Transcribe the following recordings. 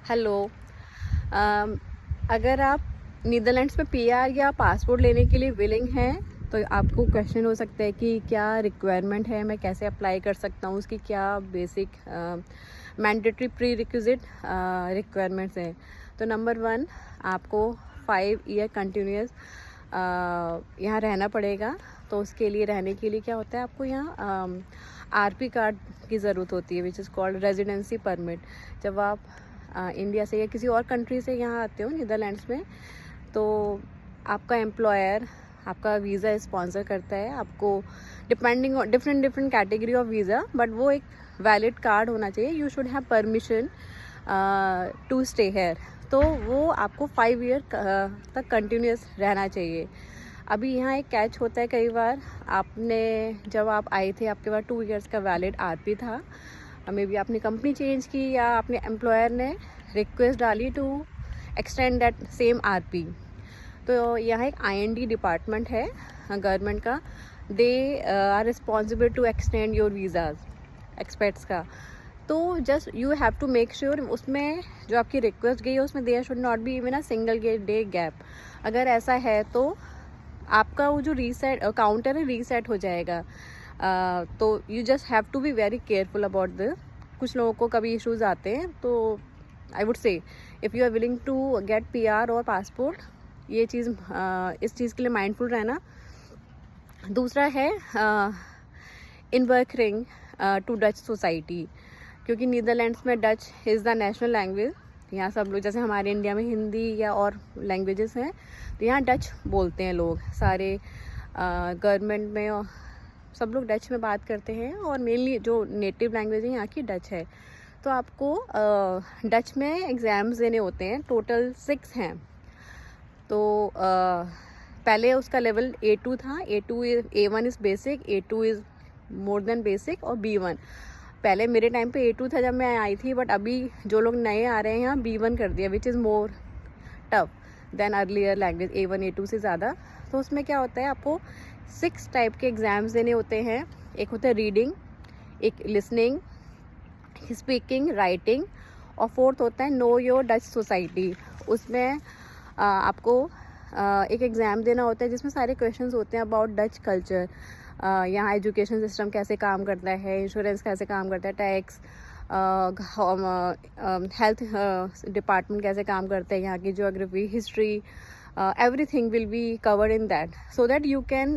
Hello. अगर आप Netherlands में पीआर या पासपोर्ट लेने के लिए विलिंग हैं तो आपको क्वेश्चन हो सकता है कि क्या रिक्वायरमेंट है, मैं कैसे अप्लाई कर सकता हूँ, उसकी क्या basic mandatory pre requisite requirements हैं। तो नंबर 1, आपको 5 ईयर कंटिन्यूस यहाँ रहना पड़ेगा। तो उसके लिए रहने के लिए क्या होता है, आपको यहाँ आरपी कार्ड की ज़रूरत होती है, which is called residency permit. जब आप इंडिया से या किसी और कंट्री से यहाँ आते हो नीदरलैंड्स में, तो आपका एम्प्लॉयर आपका वीज़ा स्पॉन्सर करता है आपको, depending on different category of visa, but वो एक वैलिड कार्ड होना चाहिए। You should have permission to stay here. तो वो आपको 5 ईयर तक कंटिन्यूस रहना चाहिए। अभी यहाँ एक कैच होता है, कई बार आपने जब आप आए थे आपके पास 2 ईयर्स का वैलिड आरपी था, मे बी आपने कंपनी चेंज की या आपने एम्प्लॉयर ने रिक्वेस्ट डाली to extend that same RP. तो यहाँ एक आईएनडी डिपार्टमेंट है गवर्नमेंट का, they are responsible to extend your visas expats का। तो just you have to make sure उसमें जो आपकी रिक्वेस्ट गई है उसमें there should not be even a single day gap. अगर ऐसा है तो आपका वो जो रीसेट काउंटर है रीसेट हो जाएगा। तो you just have to be very careful about this. कुछ लोगों को कभी इश्यूज आते हैं, तो I would say if you are willing to get PR और पासपोर्ट, ये चीज़ इस चीज़ के लिए माइंडफुल रहना। दूसरा है in working to Dutch society, क्योंकि नीदरलैंड्स में Dutch is the national language. यहाँ सब लोग, जैसे हमारे इंडिया में हिंदी या और लैंग्वेजेस हैं, तो यहाँ डच बोलते हैं लोग सारे। गवर्नमेंट में सब लोग डच में बात करते हैं और मेनली जो नेटिव लैंग्वेज है यहाँ की डच है। तो आपको डच में एग्ज़ाम्स देने होते हैं, टोटल 6 हैं। तो पहले उसका लेवल A2 था। A1 is basic, A2 is more than basic और B1। पहले मेरे टाइम पे A2 था जब मैं आई थी, बट अभी जो लोग नए आ रहे हैं यहाँ B1 कर दिया, which is more tough than earlier language A1 A2 से ज़्यादा। तो उसमें क्या होता है, आपको 6 टाइप के एग्ज़ाम्स देने होते हैं। एक होता है रीडिंग, एक लिसनिंग, स्पीकिंग, राइटिंग, और 4th होता है नो योर डच सोसाइटी। उसमें आपको एक एग्ज़ाम देना होता है जिसमें सारे क्वेश्चंस होते हैं अबाउट डच कल्चर। यहाँ एजुकेशन सिस्टम कैसे काम करता है, इंश्योरेंस कैसे काम करता है, टैक्स, हेल्थ डिपार्टमेंट कैसे काम करता है, यहाँ की geography, history, everything will be covered in that, so that you can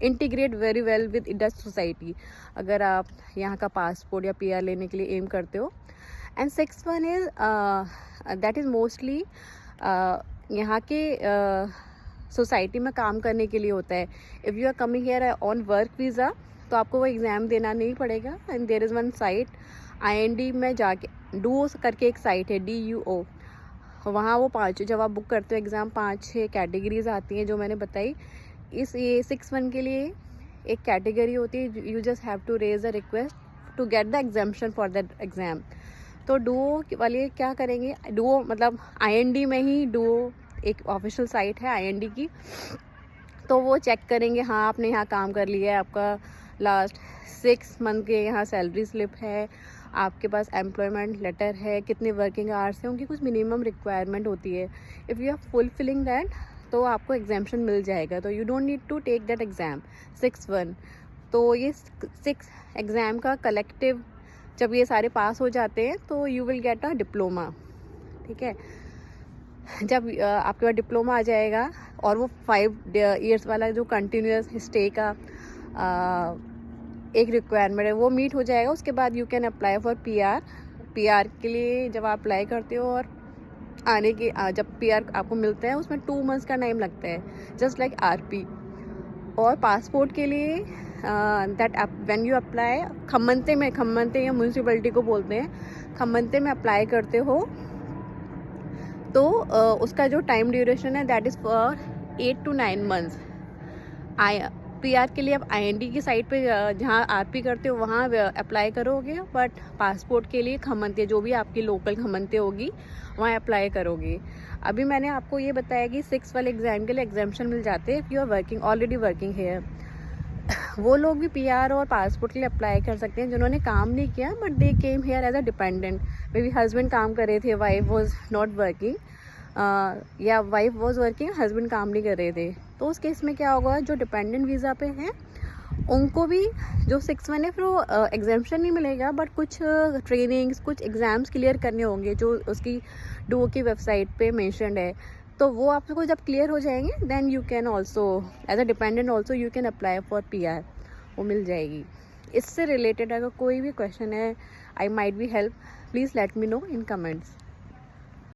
integrate very well with Dutch society अगर आप यहाँ का पासपोर्ट या पीआर लेने के लिए एम करते हो। And 6th one is that is mostly यहाँ के सोसाइटी में काम करने के लिए होता है। If you are coming here on work visa तो आपको वो एग्ज़ाम देना नहीं पड़ेगा। And there is one site IND में जाके डूओ करके एक साइट है, DUO, वहाँ वो 5 जब आप बुक करते हो एग्ज़ाम 5-6 कैटेगरीज आती हैं जो मैंने बताई। ये 6-1 के लिए एक कैटेगरी होती है, you just have to raise a request to get the exemption for that exam. तो डूओ वाले क्या करेंगे, डूओ मतलब आईएनडी में ही डूओ एक ऑफिशियल साइट है आईएनडी की, तो वो चेक करेंगे हाँ आपने यहाँ काम कर लिया है, आपका लास्ट 6 मंथ के यहाँ सैलरी स्लिप है, आपके पास एम्प्लॉयमेंट लेटर है, कितने वर्किंग आवर्स हैं, उनकी कुछ मिनिमम रिक्वायरमेंट होती है। If you are fulfilling that तो आपको एग्जाम्शन मिल जाएगा। तो you don't need to take that exam 6-1। तो ये 6 एग्ज़ाम का कलेक्टिव जब ये सारे पास हो जाते हैं तो you will get a diploma. ठीक है, जब आपके पास डिप्लोमा आ जाएगा और वो 5 ईयर्स वाला जो कंटिन्यूस स्टे का एक रिक्वायरमेंट है वो मीट हो जाएगा, उसके बाद you can apply for PR के लिए जब आप अप्लाई करते हो और आने के जब पीआर आपको मिलता है उसमें 2 मंथ्स का टाइम लगता है, जस्ट लाइक आरपी। और पासपोर्ट के लिए दैट व्हेन यू अप्लाई खम्मनते या म्यूनसिपलिटी को बोलते हैं, खम्मनते में अप्लाई करते हो तो उसका जो टाइम ड्यूरेशन है that is for 8 to 9 months. PR के लिए आप आईएनडी की साइट पे जहाँ आरपी करते हो वहाँ अप्लाई करोगे, बट पासपोर्ट के लिए खम्मनते जो भी आपकी लोकल खम्मनते होगी वहाँ अप्लाई करोगे। अभी मैंने आपको ये बताया कि 6 वाले एग्ज़ाम के लिए एग्जाम्शन मिल जाते हैं if you are working already working here. वो लोग भी पीआर और पासपोर्ट के लिए अप्लाई कर सकते हैं जिन्होंने काम नहीं किया but they came here as a dependent. May be husband काम कर रहे थे, वाइफ वॉज नॉट वर्किंग, या वाइफ वॉज वर्किंग, हस्बैंड काम नहीं कर रहे थे। तो उस केस में क्या होगा, जो डिपेंडेंट वीज़ा पे हैं उनको भी जो 6 महीने फिर वो एग्जाम्पशन नहीं मिलेगा बट कुछ ट्रेनिंग्स, कुछ एग्ज़ाम्स क्लियर करने होंगे जो उसकी डुओ की वेबसाइट पे मेंशन्ड है। तो वो आपको जब क्लियर हो जाएंगे then you can also as a dependent also you can apply for PR, वो मिल जाएगी। इससे रिलेटेड अगर कोई भी क्वेश्चन है, I might be help, please let me know in comments.